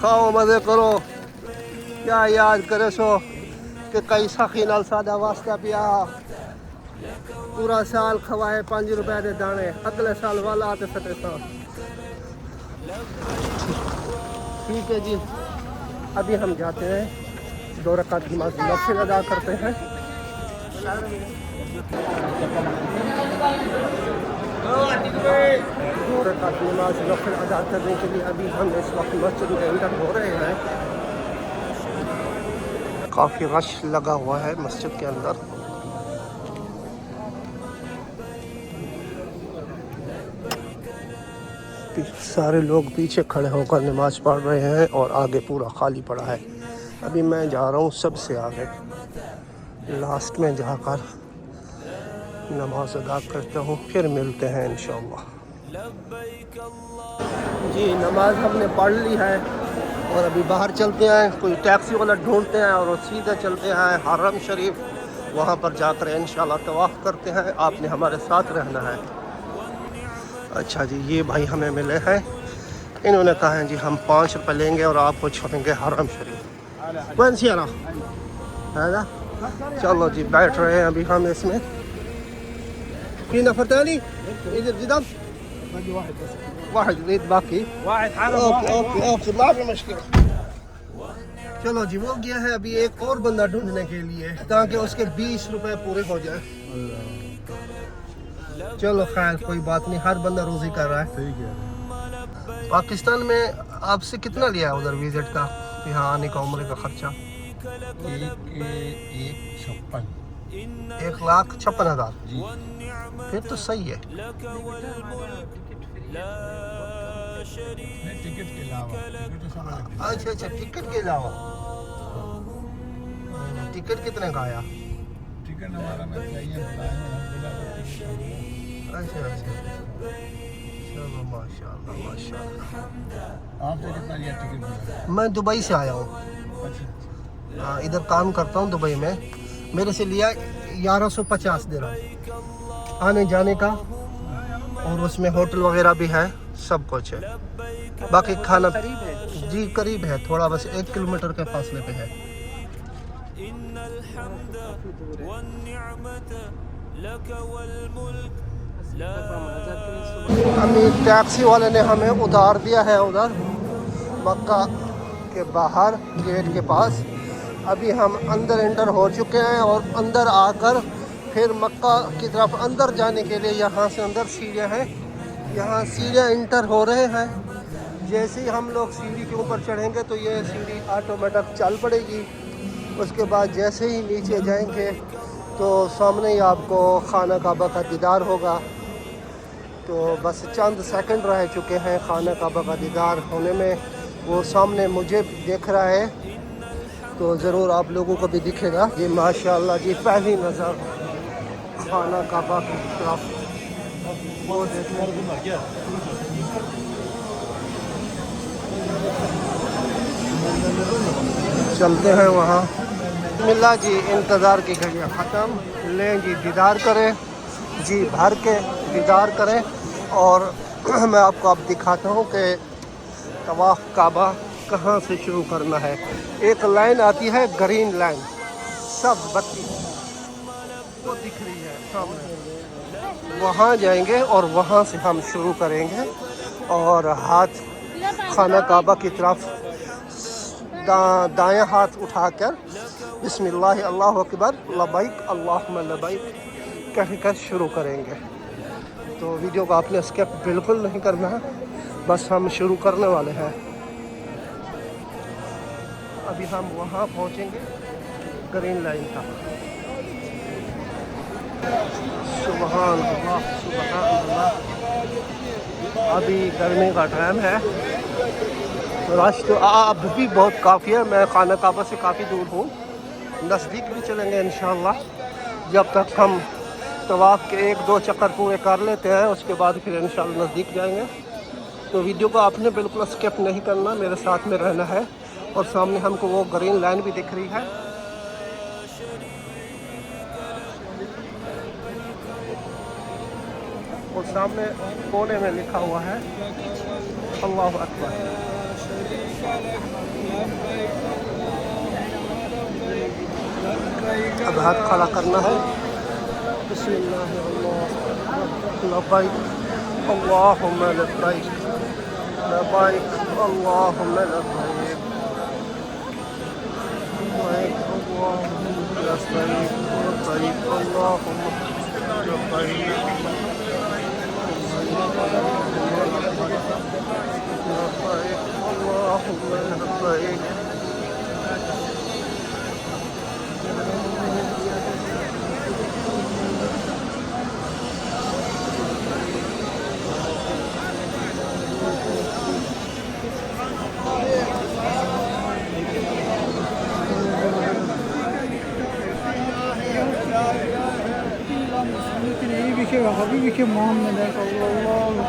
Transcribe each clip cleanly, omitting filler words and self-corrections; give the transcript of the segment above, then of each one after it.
کھاؤ مزے کرو کیا یاد کرے سو کہ کئی سخی نال سادہ واسطہ پیا پورا سال کھوائے 5 روپے دے دانے اگلے سال والا آتے سٹے سال ٹھیک ہے جی ابھی ہم جاتے ہیں 2 رکعت نماز نفل ادا کرتے ہیں 2 رکعت نماز نفل ادا کرنے کے لیے ابھی ہم اس وقت مسجد میں انٹر ہو رہے ہیں کافی رش لگا ہوا ہے مسجد کے اندر سارے لوگ پیچھے کھڑے ہو کر نماز پڑھ رہے ہیں اور آگے پورا خالی پڑا ہے ابھی میں جا رہا ہوں سب سے آگے لاسٹ میں جا کر نماز ادا کرتا ہوں پھر ملتے ہیں انشاءاللہ جی نماز ہم نے پڑھ لی ہے اور ابھی باہر چلتے ہیں کوئی ٹیکسی والا ڈھونڈتے ہیں اور سیدھا چلتے ہیں حرم شریف وہاں پر جا کر انشاءاللہ طواف کرتے ہیں آپ نے ہمارے ساتھ رہنا ہے اچھا جی یہ بھائی ہمیں ملے ہیں انہوں نے کہا ہے جی ہم 5 روپے لیں گے اور آپ کو چھوڑیں گے حرم شریف کون سی آنا ہے نا چلو جی بیٹھ رہے ہیں ابھی ہم اس میں في نفر ثاني يجي جدام واحد يريد باقي واحد اوكي ما في مشكلة چلو جی وہ گیا ہے ابھی ایک اور بندہ ڈھونڈنے کے لیے تاکہ اس کے 20 روپے پورے ہو جائیں چلو خیر کوئی بات نہیں ہر بندہ روزی کر رہا ہے پاکستان میں آپ سے کتنا لیا ہے ادھر وزٹ کا یہاں آنے کا عمرے کا خرچہ 1,56,000 پھر تو صحیح ہے اچھا ٹکٹ کے علاوہ ٹکٹ کتنے کا آیا اچھا چلو ماشاء اللہ میں دبئی سے آیا ہوں ادھر کام کرتا ہوں دبئی میں میرے سے لیا 1150 درہم آنے جانے کا اور اس میں ہوٹل وغیرہ بھی ہے سب کچھ ہے باقی کھانا جی قریب ہے تھوڑا بس 1 کلومیٹر کے فاصلے پہ ہے ابھی ٹیکسی والے نے ہمیں اتار دیا ہے ادھر مکہ کے باہر گیٹ کے پاس ابھی ہم اندر انٹر ہو چکے ہیں اور اندر آ کر پھر مکہ کی طرف اندر جانے کے لیے یہاں سے اندر سیڑھیاں ہیں یہاں سیڑھیاں انٹر ہو رہے ہیں جیسے ہی ہم لوگ سیڑھی کے اوپر چڑھیں گے تو یہ سیڑھی آٹومیٹک چل پڑے گی اس کے بعد جیسے ہی نیچے جائیں گے تو سامنے ہی آپ کو خانہ کعبہ کا دیدار ہوگا تو بس چند سیکنڈ رہ چکے ہیں خانہ کعبہ کا دیدار ہونے میں وہ سامنے مجھے دیکھ رہا ہے تو ضرور آپ لوگوں کو بھی دکھے گا یہ ماشاءاللہ جی پہلی نظر خانہ کعبہ کی طرف وہ چلتے ہیں وہاں بسم اللہ جی انتظار کی گھڑیاں ختم لیں جی دیدار کریں جی بھر کے دیدار کریں اور میں آپ کو اب دکھاتا ہوں کہ طواف کعبہ کہاں سے شروع کرنا ہے ایک لائن آتی ہے گرین لائن سبز بتی وہ دکھ رہی ہے سامنے وہاں جائیں گے اور وہاں سے ہم شروع کریں گے اور ہاتھ خانہ کعبہ کی طرف دائیں ہاتھ اٹھا کر بسم اللہ اللہ اکبر لبیک اللہم لبیک کہہ کر شروع کریں گے تو ویڈیو کو آپ نے اسکپ بالکل نہیں کرنا ہے بس ہم شروع کرنے والے ہیں ابھی ہم وہاں پہنچیں گے گرین لائن تک سبحان اللہ ابھی گرمی کا ٹائم ہے رش تو اب بھی بہت کافی ہے میں خانہ کعبہ سے کافی دور ہوں نزدیک بھی چلیں گے انشاءاللہ جب تک ہم طواف کے 1-2 چکر پورے کر لیتے ہیں اس کے بعد پھر انشاءاللہ نزدیک جائیں گے تو ویڈیو کو آپ نے بالکل اسکپ نہیں کرنا میرے ساتھ میں رہنا ہے اور سامنے ہم کو وہ گرین لائن بھی دکھ رہی ہے بالکل سامنے کونے میں لکھا ہوا ہے اللہ اکبر. اب ہاتھ کھڑا کرنا ہے. بسم اللہ لبیک اللہم لبیک لبیک اللہم لبیک لبیک اللہم لبیک لبیک اللہم لبیک اللہم لبیک. حبیبی محمد صلی اللہ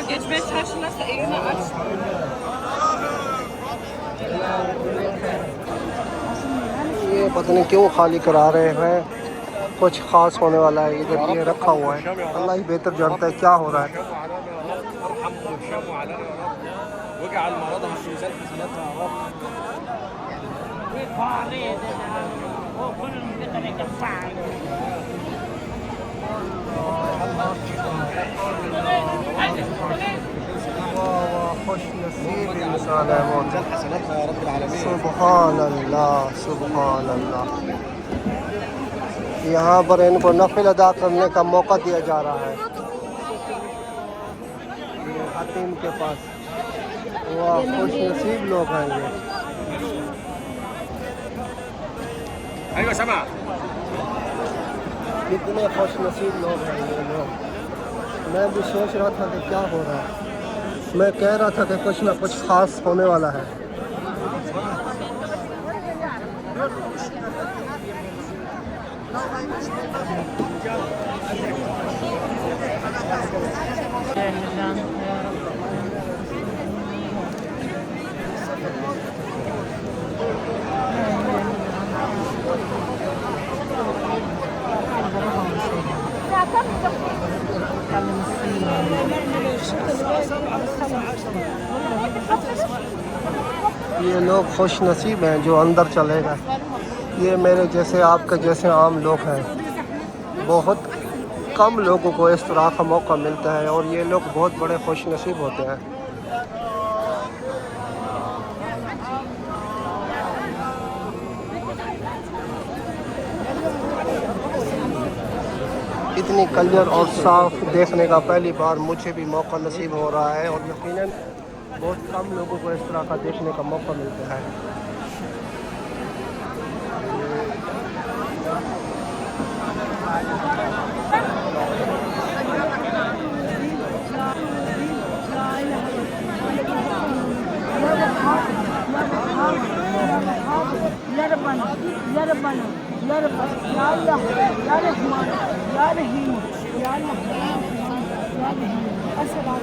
geçmeye çalışırlarsa elini aç. یہ پتہ نہیں کیوں خالی کرا رہے ہیں. کچھ خاص ہونے والا ہے. ادھر یہ رکھا ہوا ہے. اللہ ہی بہتر جانتا ہے کیا ہو رہا ہے. واجعل مرضها في ميزان حسناتها يا رب. خوش نصیب انسان ہے وہ. حسناتها يا رب العالمين. سبحان اللہ سبحان اللہ. یہاں پر ان کو نفل ادا کرنے کا موقع دیا جا رہا ہے. حتیم کے پاس واہ خوش نصیب لوگ ہیں یہ. ايوه سمع. کتنے خوش نصیب لوگ ہیں یہ لوگ. میں بھی سوچ رہا تھا کہ کیا ہو رہا ہے. میں کہہ رہا تھا کہ کچھ نہ کچھ خاص ہونے والا ہے. یہ لوگ خوش نصیب ہیں جو اندر چلے گئے. یہ میرے جیسے آپ کے جیسے عام لوگ ہیں. بہت کم لوگوں کو اس طرح کا موقع ملتا ہے اور یہ لوگ بہت بڑے خوش نصیب ہوتے ہیں. اتنی کلیئر اور صاف دیکھنے کا پہلی بار مجھے بھی موقع نصیب ہو رہا ہے، اور یقیناً بہت کم لوگوں کو اس طرح کا دیکھنے کا موقع ملتا ہے۔ یا ربنا یا ربنا یا ربنا یا اللہ یا رحمان یا رحیم یا اللہ یا رحیم السلام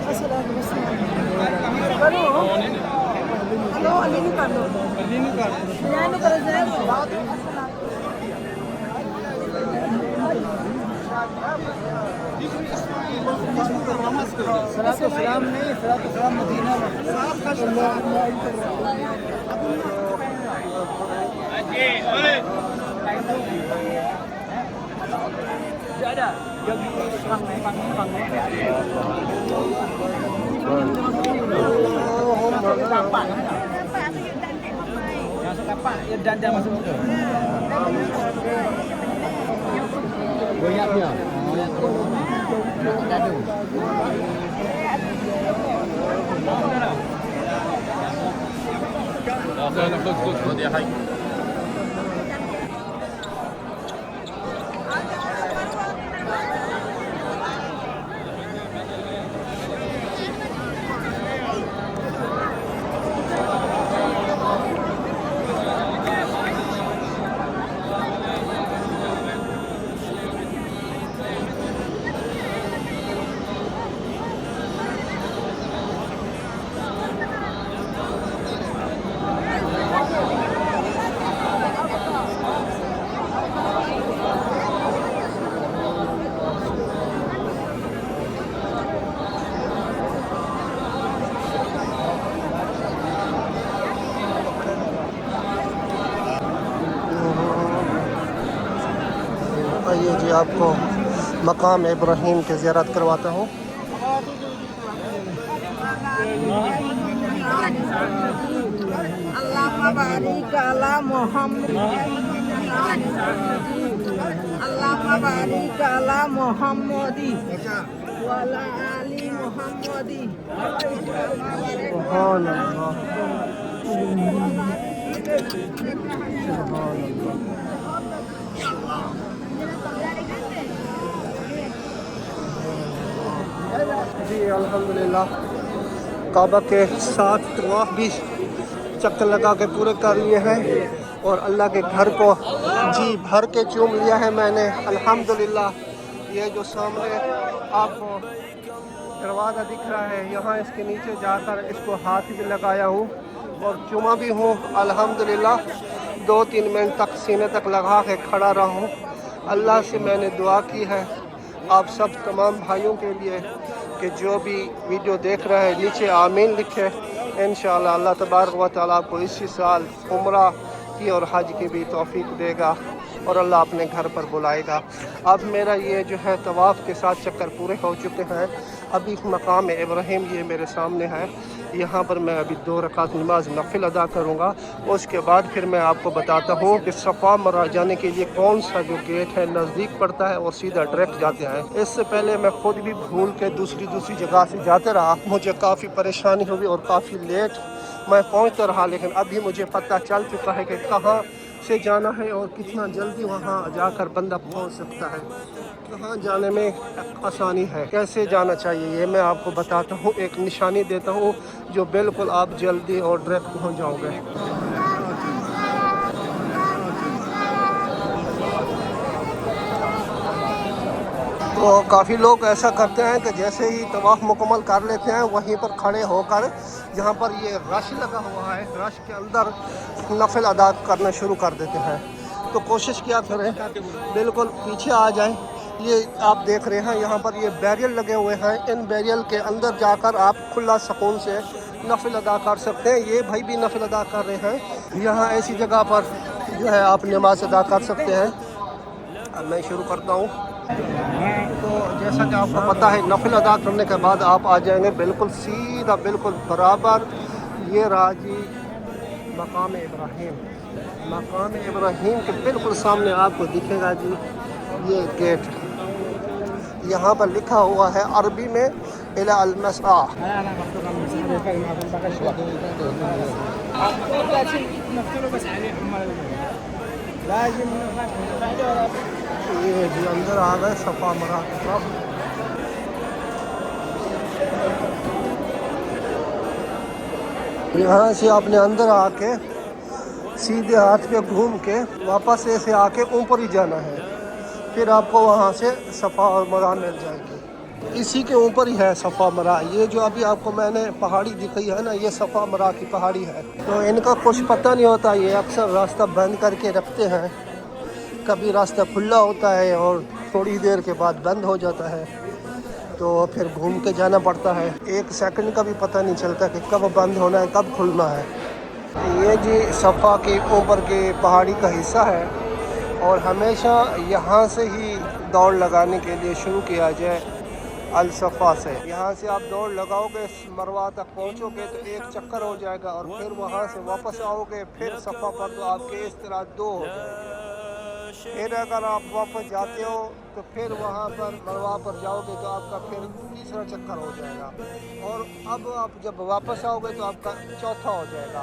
السلام کرو ہلو علی نہیں کر دو علی نہیں کر سلام نہیں سلام مدینہ آئیے جی آپ کو مقام ابراہیم کی زیارت کرواتا ہوں۔ اللہم بارک علی محمد اللہم بارک علی محمد وعلی آل محمد سبحان اللہ سبحان اللہ۔ جی الحمدللہ کعبہ کے 7 طواف بھی چکر لگا کے پورے کر لیے ہیں، اور اللہ کے گھر کو جی بھر کے چوم لیا ہے میں نے الحمدللہ۔ یہ جو سامنے آپ کو دروازہ دکھ رہا ہے، یہاں اس کے نیچے جا کر اس کو ہاتھ بھی لگایا ہوں اور چوما بھی ہوں الحمدللہ۔ 2-3 منٹ تک سینے تک لگا کے کھڑا رہا ہوں۔ اللہ سے میں نے دعا کی ہے آپ سب تمام بھائیوں کے لیے کہ جو بھی ویڈیو دیکھ رہے ہیں نیچے آمین لکھے، انشاءاللہ اللہ تبارک و تعالیٰ آپ کو اسی سال عمرہ کی اور حج کی بھی توفیق دے گا، اور اللہ اپنے گھر پر بلائے گا۔ اب میرا یہ جو ہے طواف کے ساتھ چکر پورے ہو چکے ہیں۔ ابھی مقام ابراہیم یہ میرے سامنے ہے، یہاں پر میں ابھی 2 رکعت نماز نفل ادا کروں گا، اس کے بعد پھر میں آپ کو بتاتا ہوں کہ صفا مرا جانے کے لیے کون سا جو گیٹ ہے نزدیک پڑتا ہے اور سیدھا ڈائریکٹ جاتے ہیں۔ اس سے پہلے میں خود بھی بھول کے دوسری جگہ سے جاتے رہا، مجھے کافی پریشانی ہوئی اور کافی لیٹ میں پہنچتا رہا، لیکن ابھی مجھے پتہ چل چکا ہے کہ کہاں سے جانا ہے اور کتنا جلدی وہاں جا کر بندہ پہنچ سکتا ہے، کہاں جانے میں آسانی ہے، کیسے جانا چاہیے یہ میں آپ کو بتاتا ہوں، ایک نشانی دیتا ہوں جو بالکل آپ جلدی اور ڈائریکٹ پہنچ جاؤ گے۔ تو کافی لوگ ایسا کرتے ہیں کہ جیسے ہی طواف مکمل کر لیتے ہیں وہیں پر کھڑے ہو کر جہاں پر یہ رش لگا ہوا ہے، رش کے اندر نفل ادا کرنا شروع کر دیتے ہیں۔ تو کوشش کیا کریں بالکل پیچھے آ جائیں۔ یہ آپ دیکھ رہے ہیں یہاں پر یہ بیریل لگے ہوئے ہیں، ان بیریل کے اندر جا کر آپ کھلا سکون سے نفل ادا کر سکتے ہیں۔ یہ بھائی بھی نفل ادا کر رہے ہیں، یہاں ایسی جگہ پر جو ہے آپ نماز ادا کر سکتے ہیں۔ اب میں شروع کرتا ہوں۔ تو جیسا کہ آپ کو پتہ ہے نفل ادا کرنے کے بعد آپ آ جائیں گے بالکل سیدھا بالکل برابر، یہ رہا جی مقام ابراہیم۔ مقام ابراہیم کے بالکل سامنے آپ کو دکھے گا جی یہ گیٹ یہاں پر لکھا ہوا ہے عربی میں الی المسعى. یہ جی اندر آ گئے صفا مرا کی طرف. یہاں سے آپ نے اندر آ کے سیدھے ہاتھ پہ گھوم کے واپس ایسے آ کے اوپر ہی جانا ہے. پھر آپ کو وہاں سے صفا اور مرا مل جائے گی. اسی کے اوپر ہی ہے صفا مرا. یہ جو ابھی آپ کو میں نے پہاڑی دکھائی ہے نا، یہ صفا مرا کی پہاڑی ہے. تو ان کا کچھ پتہ نہیں ہوتا، یہ اکثر راستہ بند کر کے رکھتے ہیں. کبھی راستہ کھلا ہوتا ہے اور تھوڑی دیر کے بعد بند ہو جاتا ہے، تو پھر گھوم کے جانا پڑتا ہے. ایک سیکنڈ کا بھی پتہ نہیں چلتا کہ کب بند ہونا ہے کب کھلنا ہے. یہ جی صفا کے اوپر کے پہاڑی کا حصہ ہے، اور ہمیشہ یہاں سے ہی دوڑ لگانے کے لیے شروع کیا جائے الصفا سے. یہاں سے آپ دوڑ لگاؤ گے، مروہ تک پہنچو گے تو ایک چکر ہو جائے گا، اور پھر وہاں سے واپس آؤ گے پھر صفا پر، تو آپ کے اس طرح 2 ہو جائے گا. پھر اگر آپ واپس جاتے ہو تو پھر وہاں پر مروہ پر جاؤ گے تو آپ کا پھر تیسرا چکر ہو جائے گا، اور اب آپ جب واپس آؤ گے تو آپ کا چوتھا ہو جائے گا.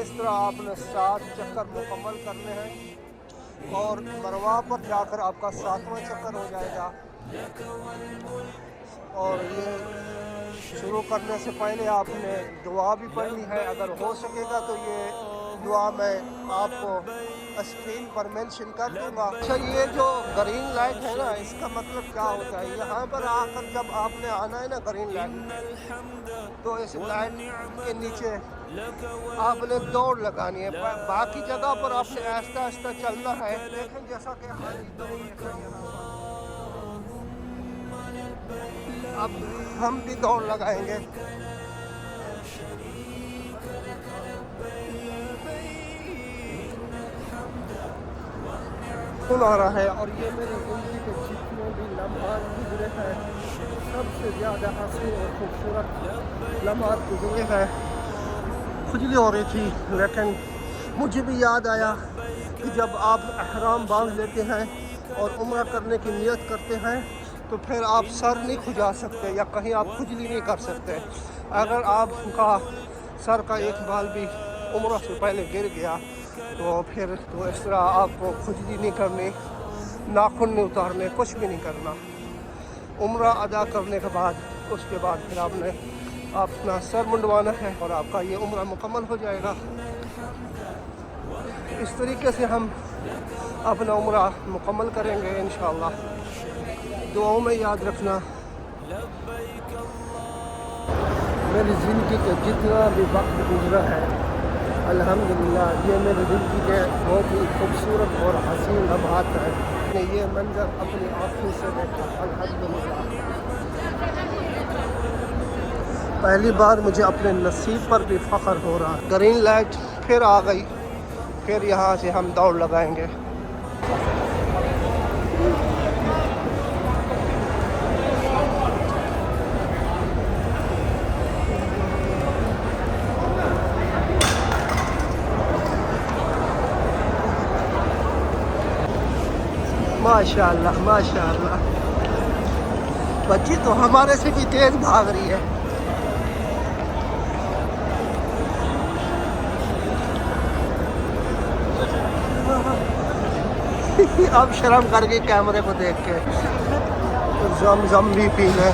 اس طرح آپ نے 7 چکر مکمل کرنے ہیں، اور مروہ پر جا کر آپ کا 7واں چکر ہو جائے گا. اور یہ شروع کرنے سے پہلے آپ نے دعا بھی پڑھنی ہے. اگر ہو سکے گا تو یہ دعا میں آپ کو اسکرین پر مینشن کر دوں گا. اچھا، یہ جو گرین لائٹ ہے نا، اس کا مطلب کیا ہوتا ہے؟ یہاں پر آ کر جب آپ نے آنا ہے نا گرین لائٹ، تو اس لائٹ کے نیچے آپ نے دوڑ لگانی ہے. باقی جگہ پر آپ نے آہستہ آہستہ چلنا ہے. دیکھیں جیسا کہ اب ہم بھی دوڑ لگائیں گے. سن آ رہا ہے، اور یہ میری زندگی کے جتنے بھی لمحات گزرے ہیں، سب سے زیادہ حسین اور خوبصورت لمحات گزرے ہیں. کھجلی ہو رہی تھی، لیکن مجھے بھی یاد آیا کہ جب آپ احرام باندھ لیتے ہیں اور عمرہ کرنے کی نیت کرتے ہیں تو پھر آپ سر نہیں کھجا سکتے یا کہیں آپ کھجلی نہیں کر سکتے. اگر آپ کا سر کا ایک بال بھی عمرہ سے پہلے گر گیا تو پھر تو اس طرح آپ کو کھجلی نہیں کرنی، ناخن نہیں اتارنے، کچھ بھی نہیں کرنا. عمرہ ادا کرنے کے بعد اس کے بعد پھر آپ نے اپنا سر منڈوانا ہے اور آپ کا یہ عمرہ مکمل ہو جائے گا. اس طریقے سے ہم اپنا عمرہ مکمل کریں گے انشاءاللہ. دعاؤں میں یاد رکھنا. میری زندگی کا جتنا بھی وقت گزرا ہے، الحمدللہ یہ میری زندگی کے بہت ہی خوبصورت اور حسین لمحات ہیں. یہ منظر اپنی آنکھوں سے دیکھا الحمدللہ. پہلی بار مجھے اپنے نصیب پر بھی فخر ہو رہا. گرین لائٹ پھر آ گئی، پھر یہاں سے ہم دوڑ لگائیں گے. ماشاءاللہ ماشاءاللہ، بچی تو ہمارے سے بھی تیز بھاگ رہی ہے. اب شرم کر کے کیمرے کو دیکھ کے زم بھی پی لیں.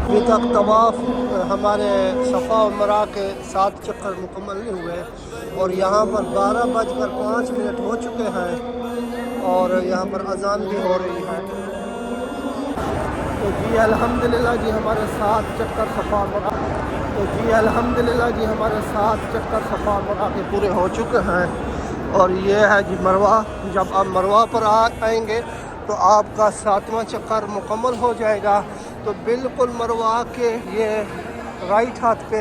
ابھی تک طواف ہمارے صفا و مرا کے 7 چکر مکمل نہیں ہوئے، اور یہاں پر 12:05 ہو چکے ہیں اور یہاں پر اذان بھی ہو رہی ہے. تو جی الحمدللہ جی ہمارے 7 چکر صفا مرا، تو جی الحمدللہ جی ہمارے 7 چکر صفا مرا کے پورے ہو چکے ہیں. اور یہ ہے جی مروہ. جب آپ مروہ پر آئیں گے تو آپ کا 7واں چکر مکمل ہو جائے گا. تو بالکل مروہ کے یہ رائٹ ہاتھ پہ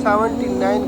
79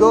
2